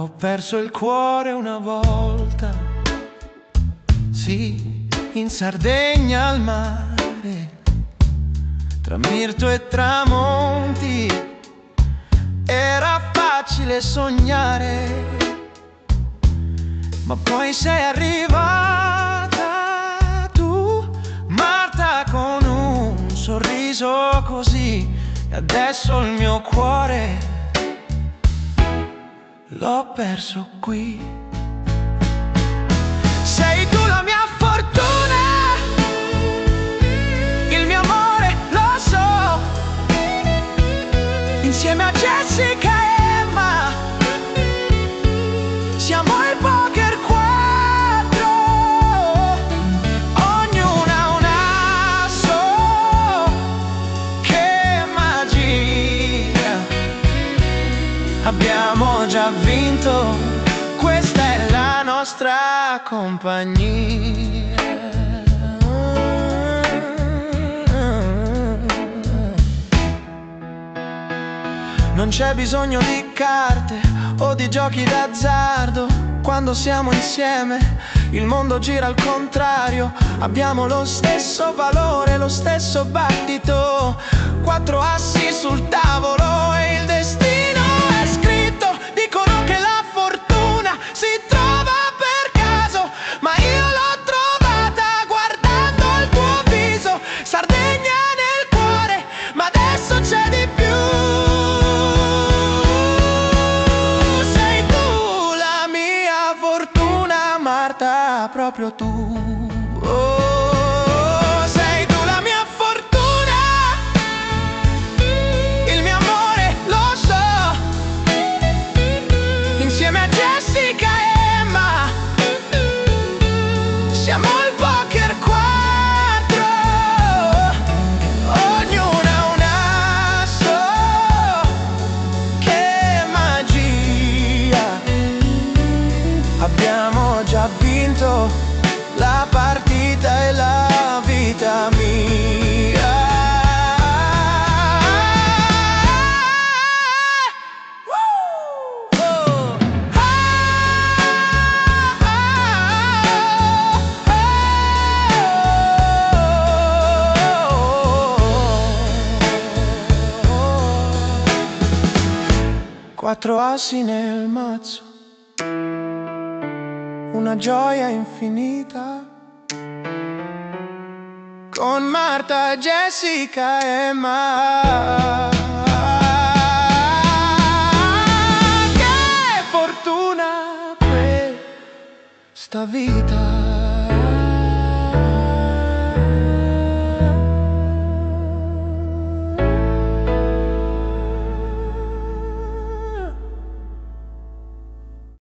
Ho perso il cuore una volta, sì, in Sardegna al mare, tra mirto e tramonti, era facile sognare, ma poi sei arrivata tu, Marta, con un sorriso così, e adesso il mio cuore l'ho perso qui. Sei tu la mia fortuna, il mio amore, lo so, insieme a Jessica e Emma siamo il poker 4, ognuna un asso, che magia, abbiamo già vinto, questa è la nostra compagnia. Non c'è bisogno di carte o di giochi d'azzardo, quando siamo insieme il mondo gira al contrario, abbiamo lo stesso valore, lo stesso battito, 4 assi sul tavolo e il destino è scritto. Dicono che la fortuna si trova per caso, ma io l'ho trovata guardando il tuo viso. Sardegna nel cuore, ma adesso c'è di più. Sei tu la mia fortuna, Marta, proprio tu. Oh, sei tu la mia fortuna, il mio amore, lo so, insieme a Jessica e Emma siamo il poker 4, ognuna un asso, che magia, abbiamo già vinto la partita e la vita mia. Quattro assi nel mazzo, una gioia infinita, con Marta, Jessica e Emma. Che fortuna questa vita.